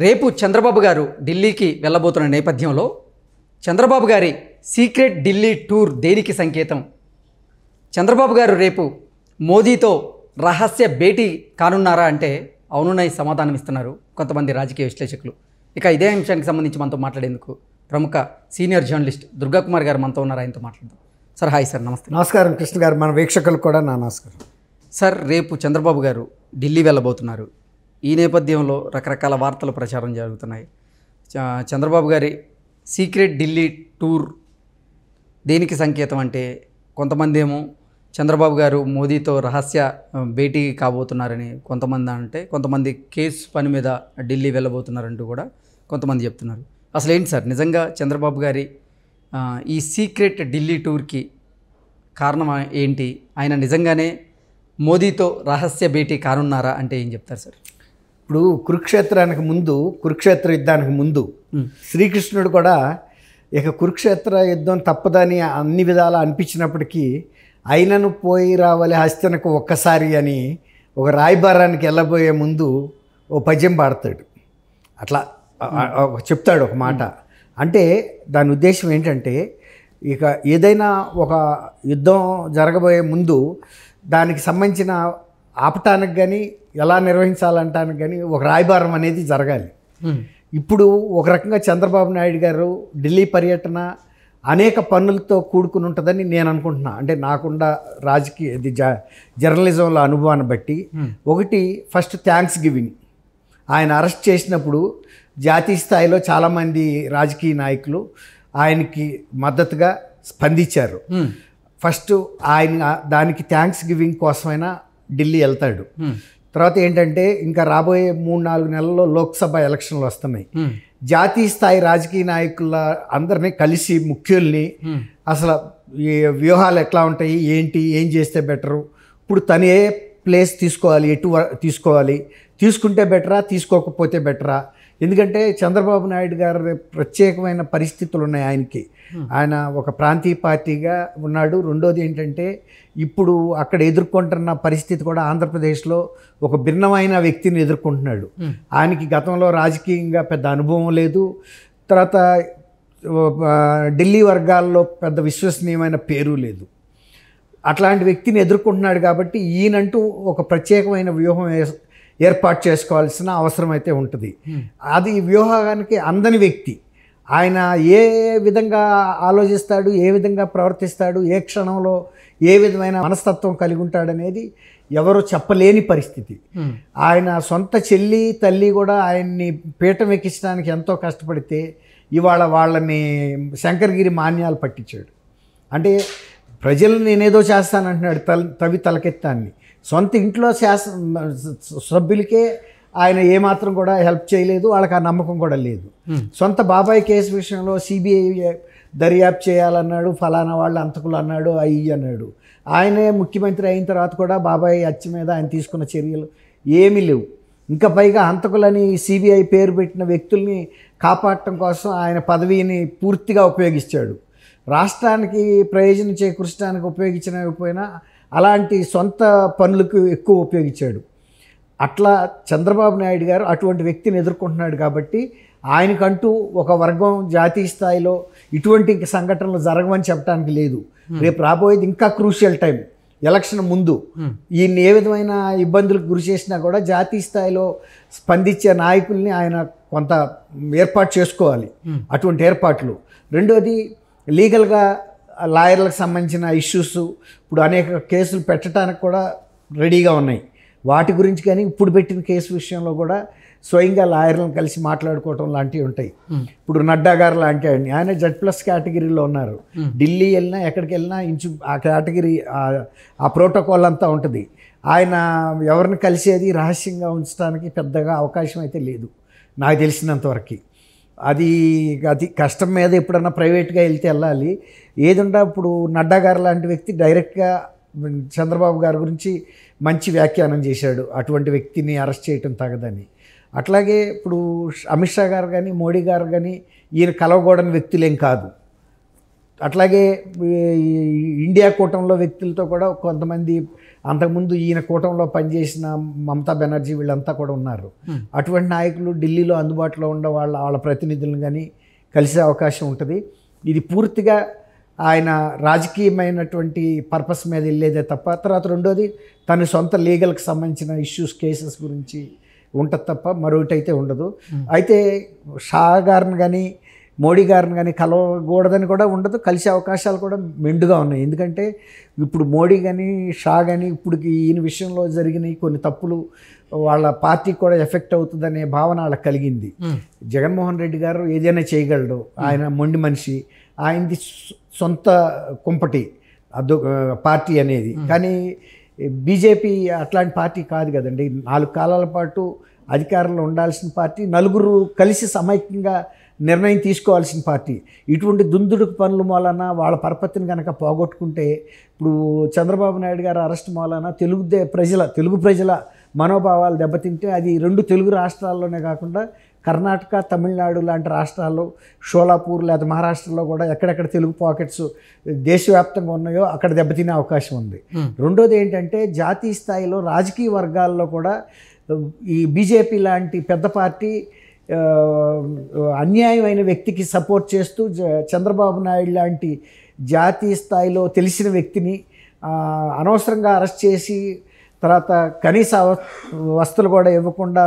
రేపు చంద్రబాబు గారు ఢిల్లీకి వెళ్ళబోతున్న నేపథ్యంలో చంద్రబాబు గారి సీక్రెట్ ఢిల్లీ టూర్ దేనికి సంకేతం? చంద్రబాబు గారు రేపు మోదీతో రహస్య భేటీ కానున్నారా అంటే అవునునై సమాధానం ఇస్తున్నారు కొంతమంది రాజకీయ విశ్లేషకులు. ఇక ఇదే అంశానికి సంబంధించి మనతో మాట్లాడేందుకు ప్రముఖ సీనియర్ జర్నలిస్ట్ దుర్గా కుమార్ గారు మనతో ఉన్నారు. ఆయనతో మాట్లాడదాం. Sir hi sir. నమస్తే. నమస్కారం కృష్ణ గారు, మన వీక్షకులకు కూడా నా నమస్కారం. సార్, రేపు చంద్రబాబు గారు ఢిల్లీ వెళ్ళబోతున్నారు. ఈ నేపథ్యంలో రకరకాల వార్తలు ప్రచారం జరుగుతున్నాయి. చంద్రబాబు గారి సీక్రెట్ ఢిల్లీ టూర్ దేనికి సంకేతం అంటే కొంతమంది ఏమో చంద్రబాబు గారు మోదీతో రహస్య భేటీ కాబోతున్నారని కొంతమంది అంటే, కొంతమంది కేసు పని మీద ఢిల్లీ వెళ్ళబోతున్నారంటూ కూడా కొంతమంది చెప్తున్నారు. అసలు ఏంటి సార్ నిజంగా చంద్రబాబు గారి ఈ సీక్రెట్ ఢిల్లీ టూర్కి కారణం ఏంటి? ఆయన నిజంగానే మోదీతో రహస్య భేటీ కానున్నారా అంటే ఏం చెప్తారు సార్? ఇప్పుడు కురుక్షేత్ర యుద్ధానికి ముందు శ్రీకృష్ణుడు కూడా ఇక కురుక్షేత్ర యుద్ధం తప్పదని అన్ని విధాలా అనిపించినప్పటికీ అయినను పోయి రావాలి హస్తినకు ఒక్కసారి అని ఒక రాయబారానికి వెళ్ళబోయే ముందు ఓ పద్యం పాడతాడు. అట్లా చెప్తాడు ఒక మాట. అంటే దాని ఉద్దేశం ఏంటంటే, ఇక ఏదైనా ఒక యుద్ధం జరగబోయే ముందు దానికి సంబంధించిన ఆపటానికి కానీ ఎలా నిర్వహించాలంటానికి కానీ ఒక రాయబారం అనేది జరగాలి. ఇప్పుడు ఒక రకంగా చంద్రబాబు నాయుడు గారు ఢిల్లీ పర్యటన అనేక పనులతో కూడుకుని ఉంటుందని నేను అనుకుంటున్నా. అంటే నాకుండా రాజకీయ జర్నలిజంలో అనుభవాన్ని బట్టి ఒకటి, ఫస్ట్ థ్యాంక్స్ గివింగ్. ఆయన అరెస్ట్ చేసినప్పుడు జాతీయ స్థాయిలో చాలామంది రాజకీయ నాయకులు ఆయనకి మద్దతుగా స్పందించారు. ఫస్ట్ ఆయన దానికి థ్యాంక్స్ గివింగ్ కోసమైనా ఢిల్లీ వెళ్తాడు. తర్వాత ఏంటంటే, ఇంకా రాబోయే 3-4 నెలల్లో లోక్సభ ఎలక్షన్లు వస్తున్నాయి. జాతీయ స్థాయి రాజకీయ నాయకుల అందరినీ కలిసి ముఖ్యుల్ని అసలు ఈ వ్యూహాలు ఎట్లా ఉంటాయి, ఏంటి, ఏం చేస్తే బెటరు, ఇప్పుడు తను ఏ ప్లేస్ తీసుకోవాలి, ఎటు తీసుకోవాలి, తీసుకుంటే బెటరా తీసుకోకపోతే బెటరా. ఎందుకంటే చంద్రబాబు నాయుడు గారి ప్రత్యేకమైన పరిస్థితులు ఉన్నాయి ఆయనకి. ఆయన ఒక ప్రాంతీయ పార్టీగా ఉన్నాడు. రెండోది ఏంటంటే, ఇప్పుడు అక్కడ ఎదుర్కొంటున్న పరిస్థితి కూడా ఆంధ్రప్రదేశ్లో ఒక భిన్నమైన వ్యక్తిని ఎదుర్కొంటున్నాడు. ఆయనకి గతంలో రాజకీయంగా పెద్ద అనుభవం లేదు. తర్వాత ఢిల్లీ వర్గాల్లో పెద్ద విశ్వసనీయమైన పేరు లేదు. అట్లాంటి వ్యక్తిని ఎదుర్కొంటున్నాడు కాబట్టి ఈయనంటూ ఒక ప్రత్యేకమైన వ్యూహం ఏర్పాటు చేసుకోవాల్సిన అవసరం అయితే ఉంటుంది. అది వ్యూహానికి అందని వ్యక్తి. ఆయన ఏ విధంగా ఆలోచిస్తాడు, ఏ విధంగా ప్రవర్తిస్తాడు, ఏ క్షణంలో ఏ విధమైన మనస్తత్వం కలిగి ఉంటాడనేది ఎవరు చెప్పలేని పరిస్థితి. ఆయన సొంత చెల్లి తల్లి కూడా ఆయన్ని పీఠం ఎక్కించడానికి ఎంతో కష్టపడితే ఇవాళ వాళ్ళని శంకరగిరి మాన్యాలు పట్టించాడు. అంటే ప్రజలు నేనేదో చేస్తానంటున్నాడు తవి తలకెత్తాన్ని. సొంత ఇంట్లో సభ్యులకే ఆయన ఏమాత్రం కూడా హెల్ప్ చేయలేదు. వాళ్ళకి ఆ నమ్మకం కూడా లేదు. సొంత బాబాయ్ కేసు విషయంలో సిబిఐ దర్యాప్తు చేయాలన్నాడు, ఫలానా వాళ్ళు అంతకులు అన్నాడు, అయ్యి అన్నాడు. ఆయనే ముఖ్యమంత్రి అయిన తర్వాత కూడా బాబాయ్ హత్య మీద ఆయన తీసుకున్న చర్యలు ఏమీ లేవు. ఇంకా పైగా హంతకులని సిబిఐ పేరు పెట్టిన వ్యక్తుల్ని కాపాడటం కోసం ఆయన పదవిని పూర్తిగా ఉపయోగించాడు. రాష్ట్రానికి ప్రయోజనం చేకూర్చడానికి ఉపయోగించకపోయినా అలాంటి సొంత పనులకు ఎక్కువ ఉపయోగించాడు. అట్లా చంద్రబాబు నాయుడు గారు అటువంటి వ్యక్తిని ఎదుర్కొంటున్నాడు. కాబట్టి ఆయనకంటూ ఒక వర్గం జాతీయ స్థాయిలో ఇటువంటి సంఘటనలు జరగవని చెప్పడానికి లేదు. రేపు రాబోయేది ఇంకా క్రూషియల్ టైం, ఎలక్షన్ ముందు. ఈయన ఏ విధమైన ఇబ్బందులకు గురి చేసినా కూడా జాతీయ స్థాయిలో స్పందించే నాయకుల్ని ఆయన కొంత ఏర్పాటు చేసుకోవాలి, అటువంటి ఏర్పాట్లు. రెండోది, లీగల్గా లాయర్లకు సంబంధించిన ఇష్యూస్ ఇప్పుడు అనేక కేసులు పెట్టడానికి కూడా రెడీగా ఉన్నాయి. వాటి గురించి కానీ ఇప్పుడు పెట్టిన కేసు విషయంలో కూడా స్వయంగా లాయర్లను కలిసి మాట్లాడుకోవటం లాంటివి ఉంటాయి. ఇప్పుడు నడ్డా గారు లాంటి ఆయన Z+ కేటగిరీలో ఉన్నారు. ఢిల్లీ వెళ్ళినా ఎక్కడికి వెళ్ళినా ఆ కేటగిరీ ఆ ప్రోటోకాల్ అంతా ఉంటుంది. ఆయన ఎవరిని కలిసేది రహస్యంగా ఉంచడానికి పెద్దగా అవకాశం అయితే లేదు నాకు తెలిసినంతవరకు. అది కష్టం మీద ఎప్పుడన్నా ప్రైవేట్గా వెళ్తే వెళ్ళాలి. ఏదుంటే ఇప్పుడు నడ్డా గారు లాంటి వ్యక్తి డైరెక్ట్గా చంద్రబాబు గారి గురించి మంచి వ్యాఖ్యానం చేశాడు, అటువంటి వ్యక్తిని అరెస్ట్ చేయటం తగదని. అట్లాగే ఇప్పుడు అమిత్ షా గారు కానీ మోడీ గారు కానీ ఈయన కలవకూడని వ్యక్తులేం కాదు. అట్లాగే ఈ ఇండియా కూటమిలో వ్యక్తులతో కూడా కొంతమంది అంతకుముందు ఈయన కూటమిలో పనిచేసిన మమతా బెనర్జీ వీళ్ళంతా కూడా ఉన్నారు. అటువంటి నాయకులు ఢిల్లీలో అందుబాటులో ఉన్న వాళ్ళ ప్రతినిధులను కానీ కలిసే అవకాశం ఉంటుంది. ఇది పూర్తిగా ఆయన రాజకీయమైనటువంటి పర్పస్ మీద వెళ్ళేదే తప్ప, తర్వాత రెండోది తన సొంత లీగల్కి సంబంధించిన ఇష్యూస్ కేసెస్ గురించి ఉంటుంది తప్ప మరొకటి అయితే ఉండదు. అయితే షా గారిని కానీ మోడీ గారిని కానీ కలవకూడదని కూడా ఉండదు, కలిసే అవకాశాలు కూడా మెండుగా ఉన్నాయి. ఎందుకంటే ఇప్పుడు మోడీ కానీ షా కానీ ఇప్పటికి ఈయన విషయంలో జరిగిన కొన్ని తప్పులు వాళ్ళ పార్టీకి కూడా ఎఫెక్ట్ అవుతుందనే భావన వాళ్ళకి కలిగింది. జగన్మోహన్ రెడ్డి గారు ఏదైనా చేయగలడు, ఆయన మొండి మనిషి, ఆయనది సొంత కుంపటి పార్టీ అనేది. కానీ బీజేపీ అట్లాంటి పార్టీ కాదు కదండి. 4 కాలాల పాటు అధికారంలో ఉండాల్సిన పార్టీ, నలుగురు కలిసి సమైక్యంగా నిర్ణయం తీసుకోవాల్సిన పార్టీ. ఇటువంటి దుందుడుకు పనుల మూలన వాళ్ళ పరపతిని కనుక పోగొట్టుకుంటే, ఇప్పుడు చంద్రబాబు నాయుడు గారు అరెస్ట్ మూలన తెలుగు ప్రజల మనోభావాలు దెబ్బతింటే, అది 2 తెలుగు రాష్ట్రాల్లోనే కాకుండా కర్ణాటక, తమిళనాడు లాంటి రాష్ట్రాల్లో, షోలాపూర్ లేదా మహారాష్ట్రలో కూడా ఎక్కడెక్కడ తెలుగు పాకెట్స్ దేశవ్యాప్తంగా ఉన్నాయో అక్కడ దెబ్బతినే అవకాశం ఉంది. రెండోది ఏంటంటే, జాతీయ స్థాయిలో రాజకీయ వర్గాల్లో కూడా ఈ బీజేపీ లాంటి పెద్ద పార్టీ అన్యాయమైన వ్యక్తికి సపోర్ట్ చేస్తూ చంద్రబాబు నాయుడు లాంటి జాతీయ స్థాయిలో తెలిసిన వ్యక్తిని అనవసరంగా అరెస్ట్ చేసి తర్వాత కనీస వస్తువులు కూడా ఇవ్వకుండా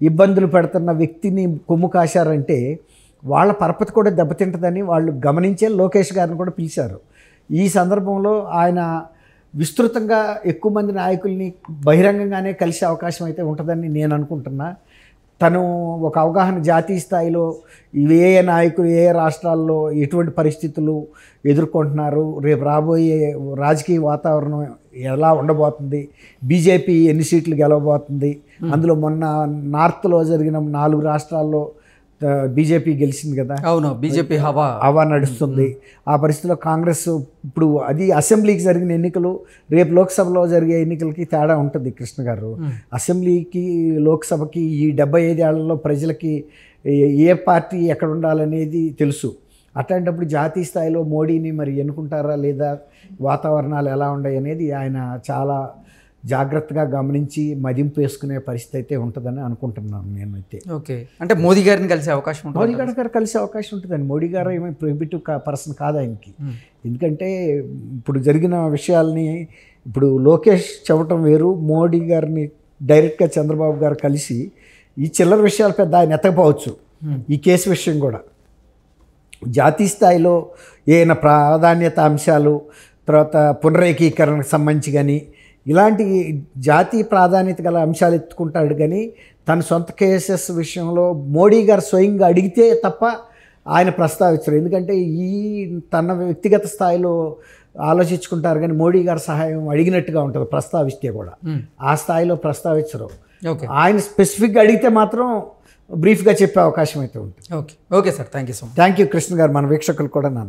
ఇబ్బందులు పెడుతున్న వ్యక్తిని కొమ్ము కాశారంటే వాళ్ళ పరపతి కూడా దెబ్బతింటుందని వాళ్ళు గమనించే లోకేష్ గారిని కూడా పిలిచారు. ఈ సందర్భంలో ఆయన విస్తృతంగా ఎక్కువ మంది నాయకుల్ని బహిరంగంగానే కలిసే అవకాశం అయితే ఉంటుందని నేను అనుకుంటున్నా. తను ఒక అవగాహన జాతీయ స్థాయిలో ఏ నాయకులు ఏ రాష్ట్రాల్లో ఎటువంటి పరిస్థితులు ఎదుర్కొంటున్నారు, రేపు రాబోయే రాజకీయ వాతావరణం ఎలా ఉండబోతుంది, బీజేపీ ఎన్ని సీట్లు గెలవబోతుంది, అందులో మొన్న నార్త్లో జరిగిన 4 రాష్ట్రాల్లో బీజేపీ గెలిచింది కదా, అవును, బీజేపీ హవా నడుస్తుంది. ఆ పరిస్థితిలో కాంగ్రెస్ ఇప్పుడు అది అసెంబ్లీకి జరిగిన ఎన్నికలు, రేపు లోక్సభలో జరిగే ఎన్నికలకి తేడా ఉంటుంది కృష్ణ గారు. అసెంబ్లీకి లోక్సభకి ఈ 75 ఏళ్లలో ప్రజలకి ఏ పార్టీ ఎక్కడ ఉండాలనేది తెలుసు. అట్లాంటప్పుడు జాతీయ స్థాయిలో మోడీని మరి ఎన్నుకుంటారా లేదా, వాతావరణాలు ఎలా ఉన్నాయి అనేది ఆయన చాలా జాగ్రత్తగా గమనించి మదింపు వేసుకునే పరిస్థితి అయితే ఉంటుందని అనుకుంటున్నాను నేనైతే. ఓకే, అంటే మోదీ గారిని కలిసే అవకాశం ఉంటుంది. మోడీ గారు కలిసే అవకాశం ఉంటుందండి. మోడీ గారు ఏమీ ప్రొహిబిటివ్ పర్సన్ కాదు ఆయనకి. ఎందుకంటే ఇప్పుడు జరిగిన విషయాల్ని ఇప్పుడు లోకేష్ చెప్పటం వేరు, మోడీ గారిని డైరెక్ట్గా చంద్రబాబు గారు కలిసి ఈ చిల్లర విషయాలు పెద్ద ఆయన ఎత్తకపోవచ్చు. ఈ కేసు విషయం కూడా జాతీయ స్థాయిలో ఏమైనా ప్రాధాన్యత అంశాలు, తర్వాత పునరేకీకరణకు సంబంధించి కానీ ఇలాంటి జాతీయ ప్రాధాన్యత గల అంశాలు ఎత్తుకుంటాడు. కానీ తన సొంత కేసెస్ విషయంలో మోడీ గారు స్వయంగా అడిగితే తప్ప ఆయన ప్రస్తావించరు. ఎందుకంటే తన వ్యక్తిగత స్థాయిలో ఆలోచించుకుంటారు, కానీ మోడీ గారి సహాయం అడిగినట్టుగా ఉంటుంది ప్రస్తావిస్తే కూడా. ఆ స్థాయిలో ప్రస్తావించరు. ఆయన స్పెసిఫిక్గా అడిగితే మాత్రం బ్రీఫ్గా చెప్పే అవకాశం అయితే ఉంటుంది. Okay sir, thank you so much. Thank you Krishna గారు. మన వీక్షకులు కూడా నా